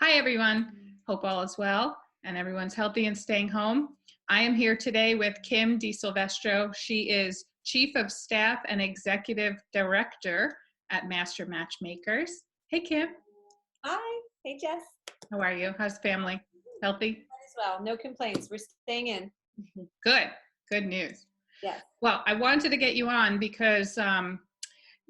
Hi, everyone. Hope all is well and everyone's healthy and staying home. I am here today with Kim DISILVESTRO. She is Chief of Staff and Executive Director at Master Matchmakers. Hey, Kim. Hi. Hey, Jess. How are you? How's family? Healthy? As well. No complaints. We're staying in. Good. Good news. Yes. Well, I wanted to get you on because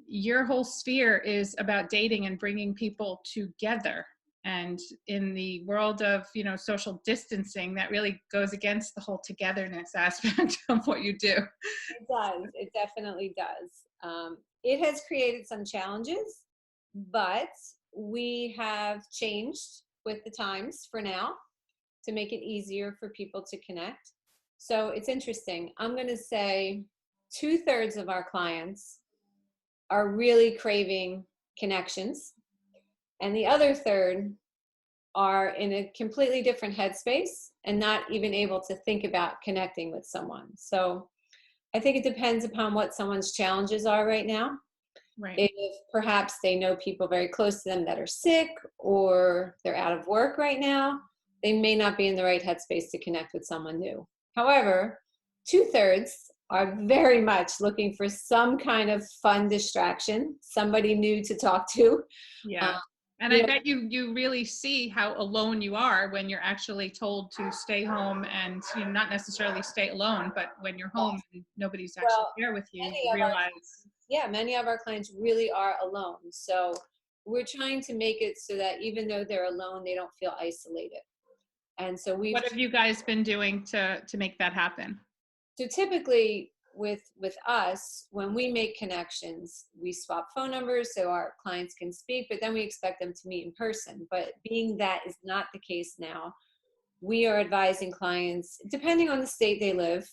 your whole sphere is about dating and bringing people together. And in the world of, social distancing, that really goes against the whole togetherness aspect of what you do. It does. It definitely does. It has created some challenges, but we have changed with the times for now to make it easier for people to connect. So it's interesting. I'm going to say 2/3 of our clients are really craving connections, and the other third are in a completely different headspace and not even able to think about connecting with someone. So I think it depends upon what someone's challenges are right now. Right. If perhaps they know people very close to them that are sick or they're out of work right now, they may not be in the right headspace to connect with someone new. However, 2/3 are very much looking for some kind of fun distraction, somebody new to talk to. Yeah. And I bet you really see how alone you are when you're actually told to stay home and not necessarily stay alone, but when you're home and nobody's actually there with you, you realize. Many of our clients really are alone. So we're trying to make it so that even though they're alone, they don't feel isolated. And so What have you guys been doing to make that happen? So typically with us, when we make connections, we swap phone numbers so our clients can speak, but then we expect them to meet in person. But being that is not the case now, we are advising clients, depending on the state they live,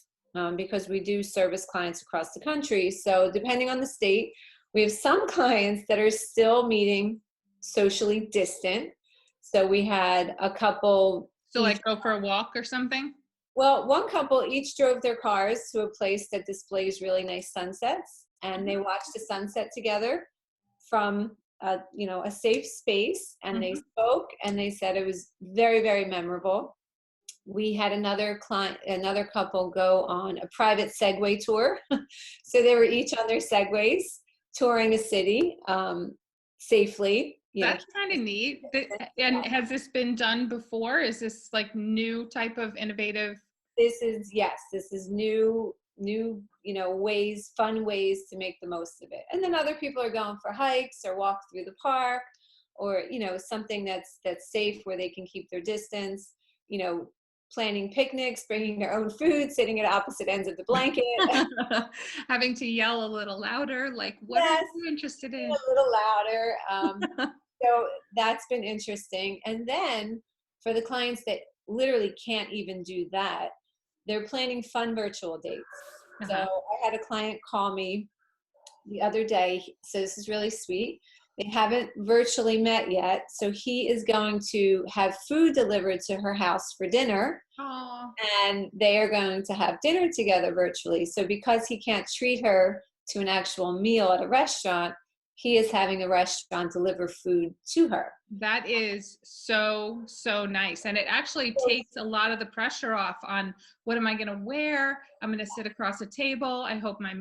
because we do service clients across the country. So depending on the state, we have some clients that are still meeting socially distant. So we had a couple. So like go for a walk or something? Well, one couple each drove their cars to a place that displays really nice sunsets, and they watched the sunset together from a safe space, and they spoke, and they said it was very, very memorable. We had another couple go on a private Segway tour. So they were each on their Segways touring a city safely. That's kind of neat. And has this been done before? Is this like new type of innovative? This is new, fun ways to make the most of it. And then other people are going for hikes or walk through the park, or, something that's safe where they can keep their distance, planning picnics, bringing their own food, sitting at opposite ends of the blanket. Having to yell a little louder, like, what are you interested in? A little louder. So that's been interesting. And then for the clients that literally can't even do that, they're planning fun virtual dates. So I had a client call me the other day. So this is really sweet. They haven't virtually met yet. So he is going to have food delivered to her house for dinner. Aww. And they are going to have dinner together virtually. So because he can't treat her to an actual meal at a restaurant, he is having a restaurant deliver food to her. That is so, so nice. And it actually takes a lot of the pressure off on what am I going to wear? I'm going to sit across a table. I hope my,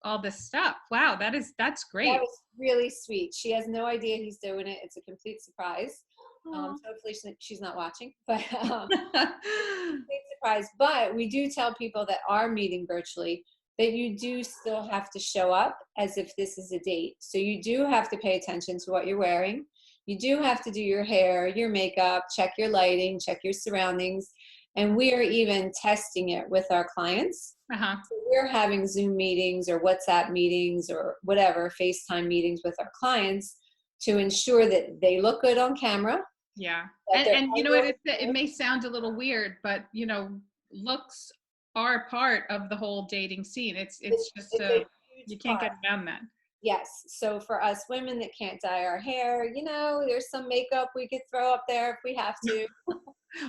all this stuff. Wow, that's great. That was really sweet. She has no idea he's doing it. It's a complete surprise. So hopefully she's not watching, but complete surprise. But we do tell people that are meeting virtually that you do still have to show up as if this is a date. So you do have to pay attention to what you're wearing. You do have to do your hair, your makeup, check your lighting, check your surroundings. And we are even testing it with our clients. So we're having Zoom meetings or WhatsApp meetings or whatever, FaceTime meetings with our clients to ensure that they look good on camera. Yeah. And you know what, it may sound a little weird, but looks are part of the whole dating scene. It's just you can't get around that. Yes. So for us women that can't dye our hair, there's some makeup we could throw up there if we have to.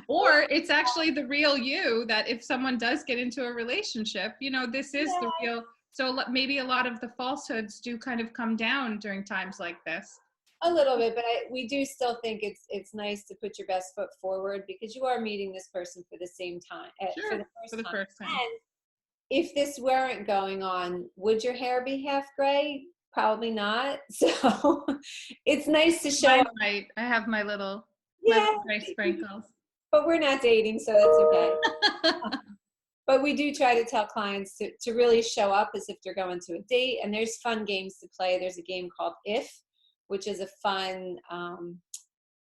Or it's actually the real you, that if someone does get into a relationship, this is the real. So maybe a lot of the falsehoods do kind of come down during times like this. A little bit, but we do still think it's nice to put your best foot forward because you are meeting this person for the same time, Sure, for the first time. time. And if this weren't going on, would your hair be half gray? Probably not. So it's nice to show up. I have my little gray sprinkles. But we're not dating, so that's okay. But we do try to tell clients to really show up as if they're going to a date. And there's fun games to play. There's a game called If, which is a fun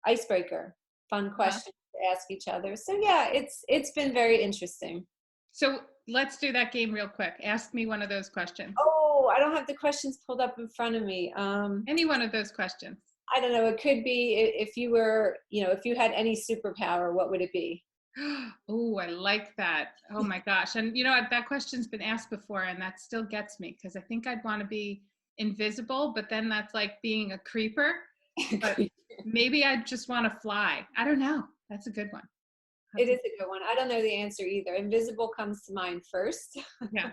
icebreaker, fun questions to ask each other. So yeah, it's been very interesting. So let's do that game real quick. Ask me one of those questions. Oh, I don't have the questions pulled up in front of me. Any one of those questions. I don't know. It could be if you were, if you had any superpower, what would it be? Oh, I like that. Oh my gosh. And that question's been asked before and that still gets me because I think I'd want to be invisible, but then that's like being a creeper. But maybe I just want to fly. I don't know. That's a good one. It is a good one. I don't know the answer either. Invisible comes to mind first. Yeah.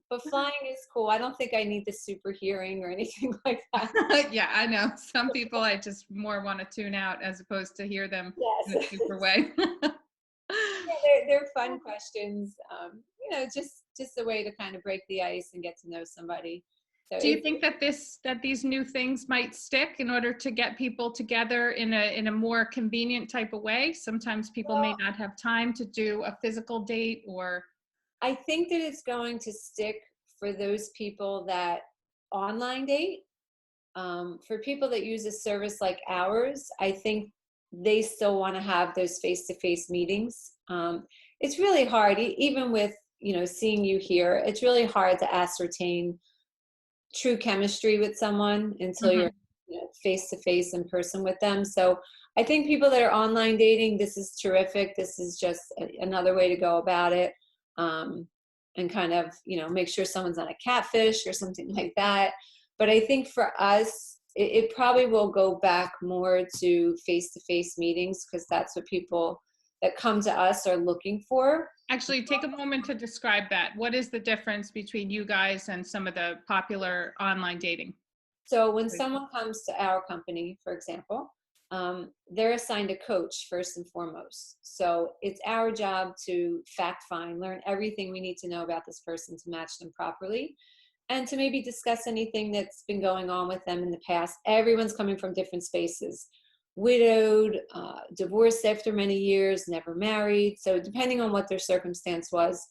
But flying is cool. I don't think I need the super hearing or anything like that. Yeah, I know. Some people I just more want to tune out as opposed to hear them in a super way. Yeah, they're fun questions. Just a way to kind of break the ice and get to know somebody. So do you think that these new things might stick in order to get people together in a more convenient type of way? Sometimes people may not have time to do a physical date or. I think that it's going to stick for those people that online date. For people that use a service like ours, I think they still want to have those face-to-face meetings. It's really hard, even with, seeing you here, it's really hard to ascertain true chemistry with someone until you're face-to-face in person with them. So I think people that are online dating, this is terrific. This is just another way to go about it. And kind of, make sure someone's not a catfish or something like that. But I think for us, it probably will go back more to face-to-face meetings because that's what people that come to us are looking for. Actually, take a moment to describe that. What is the difference between you guys and some of the popular online dating? So when someone comes to our company, for example, they're assigned a coach first and foremost. So it's our job to fact find, learn everything we need to know about this person to match them properly, and to maybe discuss anything that's been going on with them in the past. Everyone's coming from different spaces. Widowed, divorced after many years, never married. So depending on what their circumstance was,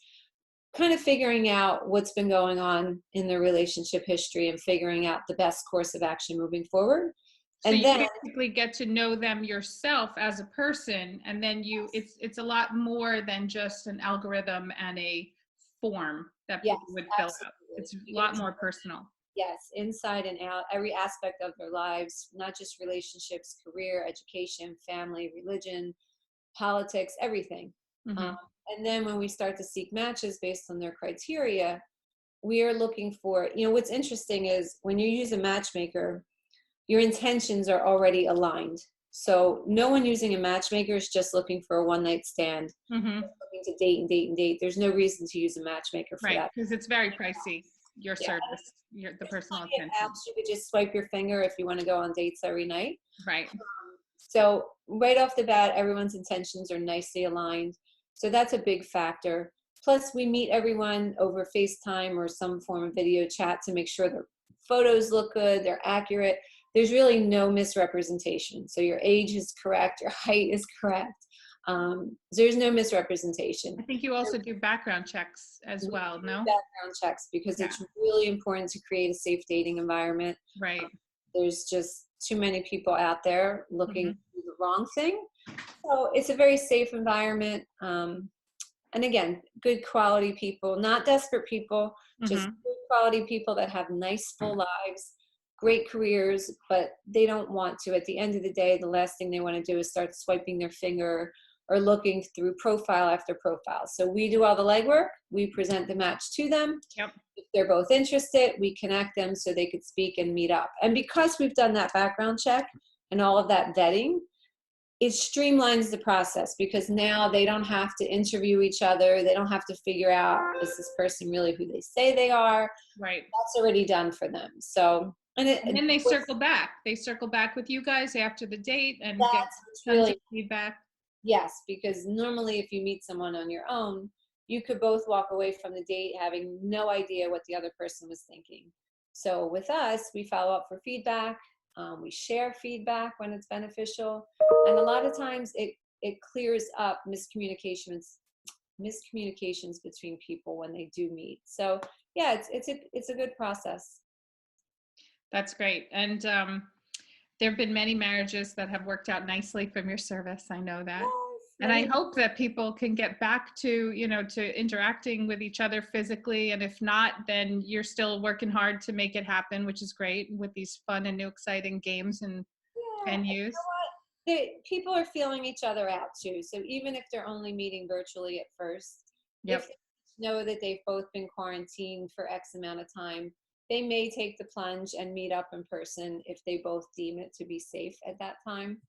kind of figuring out what's been going on in their relationship history and figuring out the best course of action moving forward. So and you then basically get to know them yourself as a person, and then it's a lot more than just an algorithm and a form that people would fill out. It's a lot more personal. Yes, inside and out, every aspect of their lives, not just relationships, career, education, family, religion, politics, everything. And then when we start to seek matches based on their criteria, we are looking for, what's interesting is when you use a matchmaker, your intentions are already aligned. So no one using a matchmaker is just looking for a one-night stand, looking to date and date and date. There's no reason to use a matchmaker for that. Because it's very pricey, your service, the personal attention. Apps, you could just swipe your finger if you want to go on dates every night. Right. So right off the bat, everyone's intentions are nicely aligned. So that's a big factor. Plus, we meet everyone over FaceTime or some form of video chat to make sure their photos look good, they're accurate. There's really no misrepresentation. So your age is correct, your height is correct. There's no misrepresentation. I think you also do background checks as well, no? Background checks because it's really important to create a safe dating environment. Right. There's just too many people out there looking for the wrong thing. So it's a very safe environment. And again, good quality people, not desperate people, just good quality people that have nice full lives, great careers, but they don't want to. At the end of the day, the last thing they want to do is start swiping their finger or looking through profile after profile. So we do all the legwork. We present the match to them. Yep. If they're both interested, we connect them so they could speak and meet up. And because we've done that background check and all of that vetting, it streamlines the process because now they don't have to interview each other. They don't have to figure out, is this person really who they say they are? Right. That's already done for them. So And then they circle back. They circle back with you guys after the date and get tons of feedback. Yes, because normally if you meet someone on your own, you could both walk away from the date having no idea what the other person was thinking. So with us, we follow up for feedback. We share feedback when it's beneficial. And a lot of times it clears up miscommunications between people when they do meet. So yeah, it's a good process. That's great. And there have been many marriages that have worked out nicely from your service. I know that. Yes, and I hope that people can get back to, to interacting with each other physically. And if not, then you're still working hard to make it happen, which is great with these fun and new exciting games and venues. You know what? People are feeling each other out too. So even if they're only meeting virtually at first, if they know that they've both been quarantined for X amount of time, they may take the plunge and meet up in person if they both deem it to be safe at that time.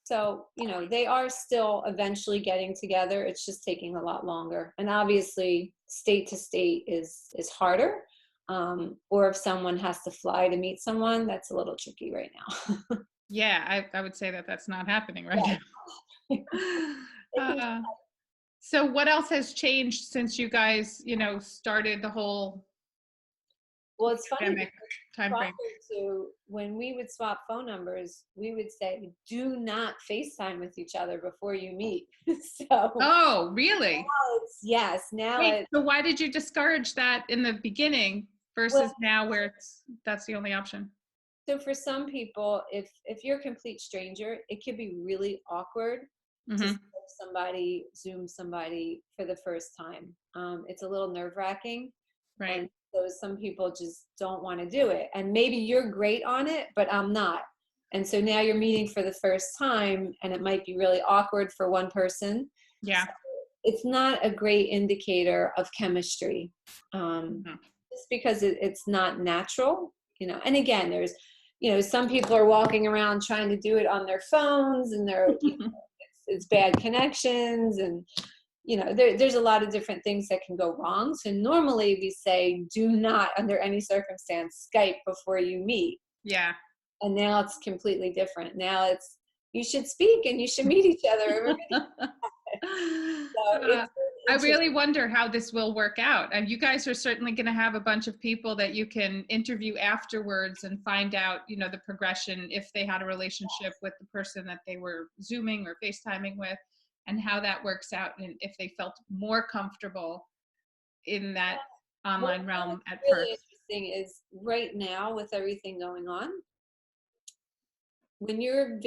So, they are still eventually getting together. It's just taking a lot longer. And obviously, state to state is harder. Or if someone has to fly to meet someone, that's a little tricky right now. Yeah, I would say that that's not happening right now. So what else has changed since you guys, started the whole it's funny time frame? To when we would swap phone numbers, we would say, do not FaceTime with each other before you meet. Oh, really? Now so why did you discourage that in the beginning versus now where that's the only option? So for some people, if you're a complete stranger, it could be really awkward to Zoom somebody for the first time. It's a little nerve-wracking. Right. And so some people just don't want to do it. And maybe you're great on it, but I'm not. And so now you're meeting for the first time and it might be really awkward for one person. Yeah. So it's not a great indicator of chemistry. Just because it's not natural, and again, there's, some people are walking around trying to do it on their phones and they're, it's bad connections and, there's a lot of different things that can go wrong. So normally we say, do not under any circumstance Skype before you meet. Yeah. And now it's completely different. Now it's, you should speak and you should meet each other. I really wonder how this will work out. And you guys are certainly going to have a bunch of people that you can interview afterwards and find out, the progression if they had a relationship with the person that they were Zooming or FaceTiming with and how that works out and if they felt more comfortable in that online realm at first. Really interesting is right now with everything going on, when you're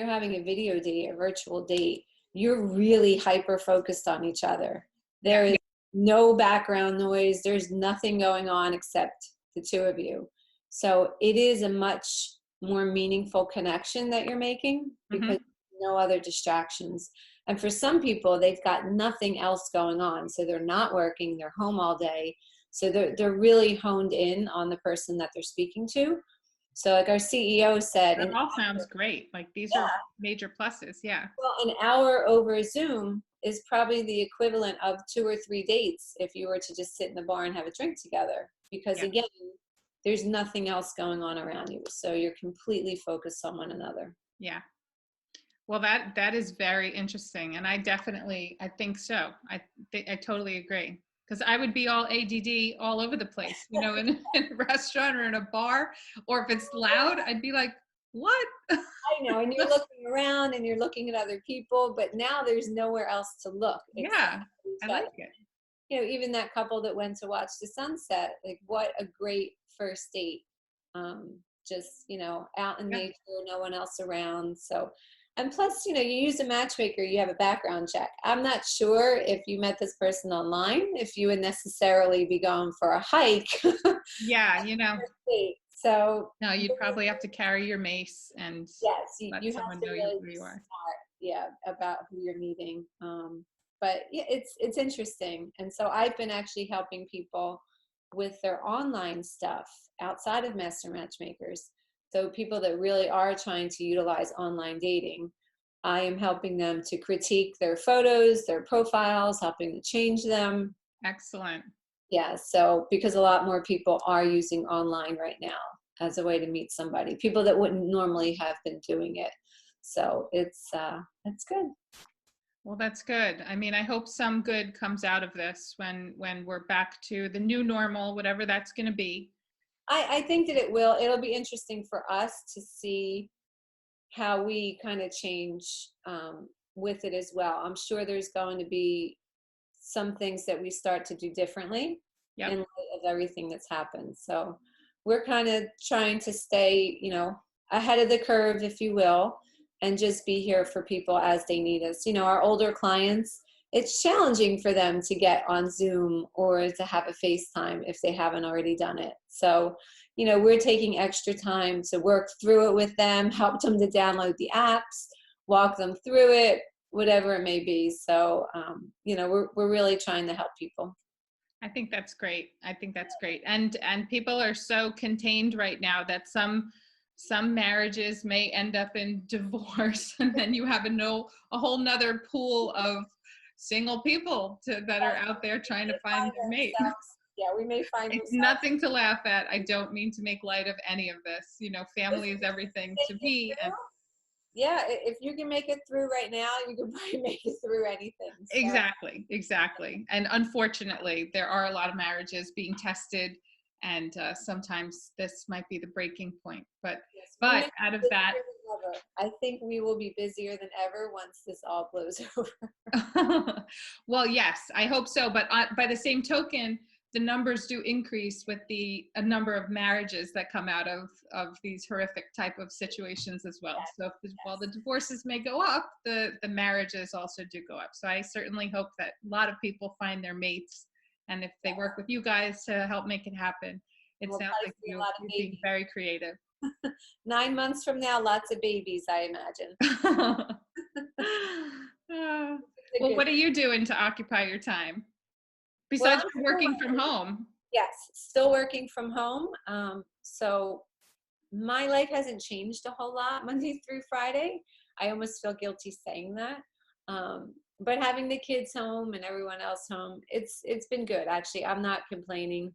having a video date, a virtual date, you're really hyper focused on each other. There is no background noise. There's nothing going on except the two of you. So it is a much more meaningful connection that you're making because no other distractions. And for some people, they've got nothing else going on. So they're not working, they're home all day. So they're really honed in on the person that they're speaking to. So like our CEO said, that all sounds great. Like these are major pluses. Yeah. Well, an hour over Zoom is probably the equivalent of 2 or 3 dates if you were to just sit in the bar and have a drink together. Because again, there's nothing else going on around you. So you're completely focused on one another. Yeah. Well, that is very interesting. And I think so. I totally agree. Because I would be all ADD all over the place, in a restaurant or in a bar, or if it's loud, I'd be like, what? I know, and you're looking around and you're looking at other people, but now there's nowhere else to look. Yeah, I like it. Even that couple that went to watch the sunset, like what a great first date. Just, out in nature, no one else around. So, and plus, you use a matchmaker, you have a background check. I'm not sure if you met this person online, if you would necessarily be going for a hike. Yeah, So no, you'd probably have to carry your mace and let someone know who you are. About who you're meeting. But yeah, it's interesting. And so I've been actually helping people with their online stuff outside of Master Matchmakers. So people that really are trying to utilize online dating, I am helping them to critique their photos, their profiles, helping to change them. Excellent. Yeah, so because a lot more people are using online right now. as a way to meet somebody, people that wouldn't normally have been doing it. So it's good. Well, that's good. I mean, I hope some good comes out of this when we're back to the new normal, whatever that's going to be. I think that it will. It'll be interesting for us to see how we kind of change with it as well. I'm sure there's going to be some things that we start to do differently Yep. in light of everything that's happened. So we're kind of trying to stay, ahead of the curve, if you will, and just be here for people as they need us. Our older clients, it's challenging for them to get on Zoom or to have a FaceTime if they haven't already done it. So, we're taking extra time to work through it with them, help them to download the apps, walk them through it, whatever it may be. So, we're really trying to help people. I think that's great. And people are so contained right now that some marriages may end up in divorce, and then you have a whole nother pool of single people that are out there trying to find their mate. Yeah, we may find it's nothing to laugh at. I don't mean to make light of any of this. Family is everything to me. And yeah, if you can make it through right now, you can probably make it through anything. So. Exactly. And unfortunately, there are a lot of marriages being tested, and sometimes this might be the breaking point. But out of that, I think we will be busier than ever once this all blows over. Well, yes, I hope so. But by the same token, the numbers do increase with a number of marriages that come out of these horrific type of situations as well. Yes, so while the divorces may go up, the marriages also do go up. So I certainly hope that a lot of people find their mates, and if they work with you guys to help make it happen, it sounds like you're being very creative. 9 months from now, lots of babies, I imagine. Well, what are you doing to occupy your time? Besides working from home. Yes, still working from home. So my life hasn't changed a whole lot Monday through Friday. I almost feel guilty saying that. But having the kids home and everyone else home, it's been good. Actually, I'm not complaining.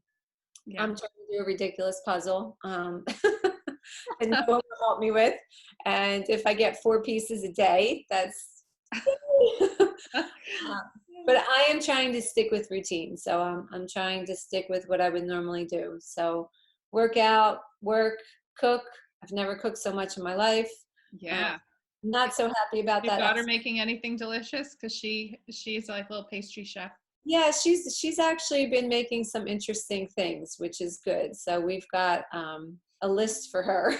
Yeah. I'm trying to do a ridiculous puzzle and no one will help me with. And if I get 4 pieces a day, that's but I am trying to stick with routine. So I'm trying to stick with what I would normally do. So work out, work, cook. I've never cooked so much in my life. Yeah. Not so happy about that. Your daughter making anything delicious? Because she's like a little pastry chef. Yeah, she's actually been making some interesting things, which is good. So we've got a list for her.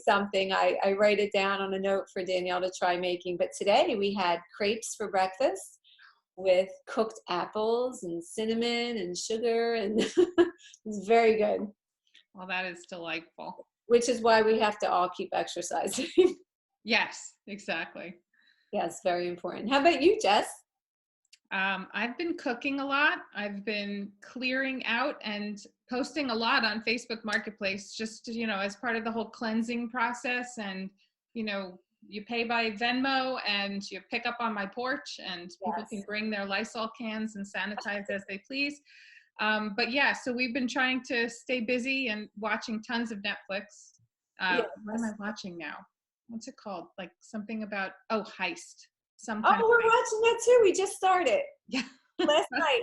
Something I write it down on a note for Danielle to try making. But today we had crepes for breakfast with cooked apples and cinnamon and sugar, and it's very good. Well, that is delightful. Which is why we have to all keep exercising. Yes, exactly. Yes, very important. How about you, Jess? I've been cooking a lot. I've been clearing out and posting a lot on Facebook Marketplace, just as part of the whole cleansing process. And you pay by Venmo and you pick up on my porch, and people can bring their Lysol cans and sanitize as they please. But yeah, so we've been trying to stay busy and watching tons of Netflix. What am I watching now? What's it called? Like something about Heist. We're watching that too. We just started. Yeah. Last night.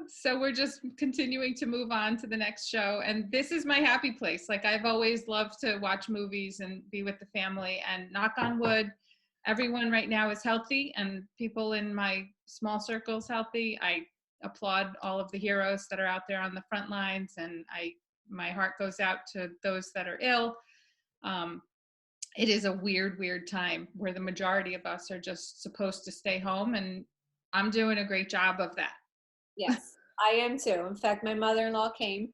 So we're just continuing to move on to the next show. And this is my happy place. Like, I've always loved to watch movies and be with the family, and knock on wood, everyone right now is healthy, and people in my small circles healthy. I applaud all of the heroes that are out there on the front lines, and my heart goes out to those that are ill. It is a weird time where the majority of us are just supposed to stay home, and I'm doing a great job of that. Yes, I am too. In fact, my mother-in-law came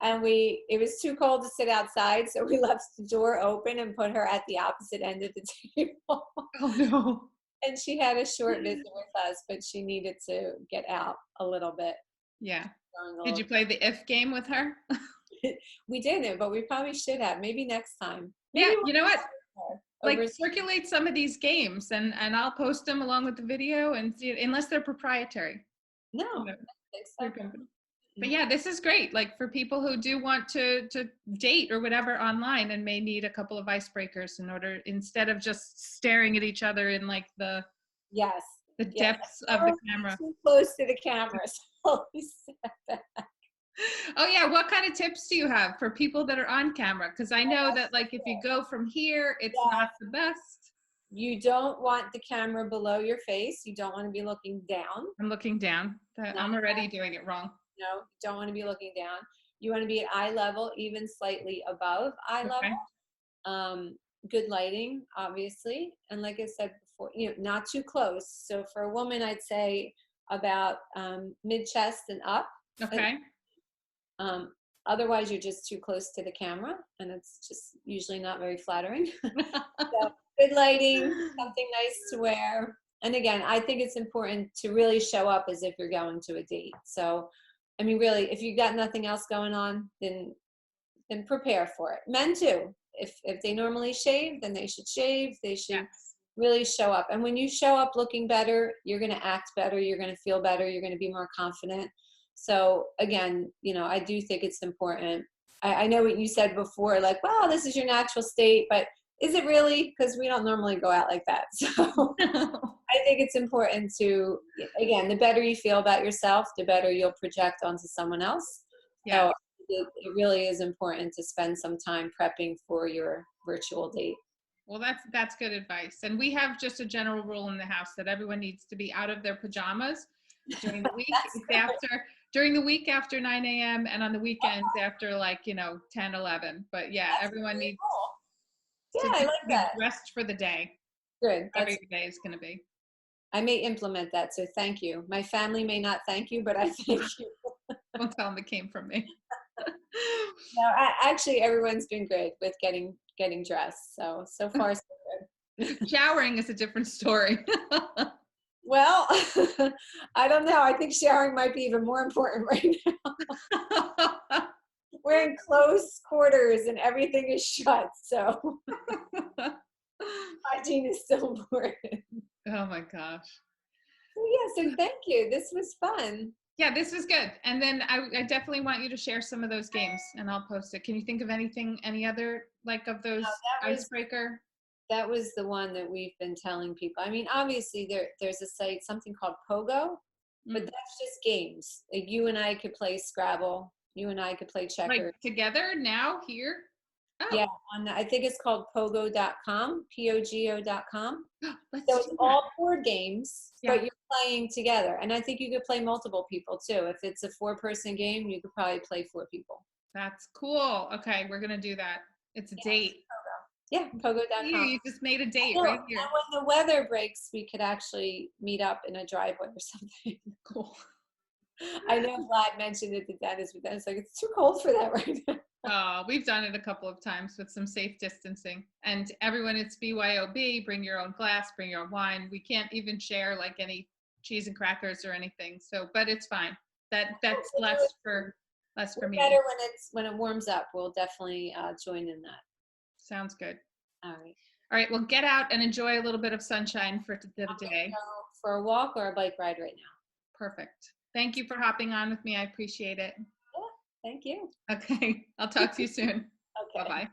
and it was too cold to sit outside, so we left the door open and put her at the opposite end of the table. Oh no. And she had a short visit with us, but she needed to get out a little bit. Yeah. Did you play the if game with her? We didn't, but we probably should have. Maybe next time. Maybe yeah, you know what? Like, circulate some of these games, and I'll post them along with the video, and see, unless they're proprietary. No. But yeah, this is great. Like for people who do want to date or whatever online and may need a couple of icebreakers in order, instead of just staring at each other in like the Yes. depths of the camera. Too close to the camera. So Oh yeah, what kind of tips do you have for people that are on camera? Because I know that like if you go from here, it's not the best. You don't want the camera below your face. You don't want to be looking down. I'm looking down. I'm already doing it wrong. No, you don't want to be looking down. You want to be at eye level, even slightly above eye level. Good lighting, obviously. And like I said before, not too close. So for a woman, I'd say about mid-chest and up. Okay. Otherwise, you're just too close to the camera, and it's just usually not very flattering. So, good lighting, something nice to wear. And again, I think it's important to really show up as if you're going to a date. So, I mean, really, if you've got nothing else going on, then prepare for it. Men too. If they normally shave, then they should shave. They should really show up. And when you show up looking better, you're going to act better. You're going to feel better. You're going to be more confident. So again, I do think it's important. I know what you said before, like, wow, this is your natural state, but is it really? Because we don't normally go out like that. So I think it's important to, again, the better you feel about yourself, the better you'll project onto someone else. Yeah. So it really is important to spend some time prepping for your virtual date. Well, that's good advice. And we have just a general rule in the house that everyone needs to be out of their pajamas during the week during the week after 9 a.m. and on the weekends after 10, 11. But yeah, that's everyone really needs cool. Yeah, I like that. Rest for the day. Good. Every day is going to be. I may implement that, so thank you. My family may not thank you, but I thank you. Don't tell them it came from me. No, actually, everyone's been great with getting dressed. So far, so good. Showering is a different story. Well, I don't know. I think showering might be even more important right now. We're in close quarters and everything is shut, so hygiene is still important. Oh my gosh. So thank you. This was fun. Yeah, this was good. And then I definitely want you to share some of those games and I'll post it. Can you think of any other of those icebreaker? That was the one that we've been telling people. I mean, obviously there's a site, something called Pogo, but that's just games. Like you and I could play Scrabble. You and I could play checkers. Like together now here? Oh. Yeah, I think it's called pogo.com, Pogo.com. So it's all board games, but you're playing together. And I think you could play multiple people too. If it's a 4-person game, you could probably play 4 people. That's cool. Okay, we're going to do that. It's a date. Yeah, pogo.com. You just made a date right here. And when the weather breaks, we could actually meet up in a driveway or something. Cool. I know Vlad mentioned it to Dennis, but Dennis like, it's too cold for that right now. We've done it a couple of times with some safe distancing. And everyone, it's BYOB, bring your own glass, bring your own wine. We can't even share any cheese and crackers or anything. So, but it's fine. That's less for me. Better when it warms up. We'll definitely join in that. Sounds good. All right. All right. Well, get out and enjoy a little bit of sunshine for the day. Go for a walk or a bike ride right now. Perfect. Thank you for hopping on with me. I appreciate it. Yeah. Thank you. Okay. I'll talk to you soon. Okay. Bye-bye.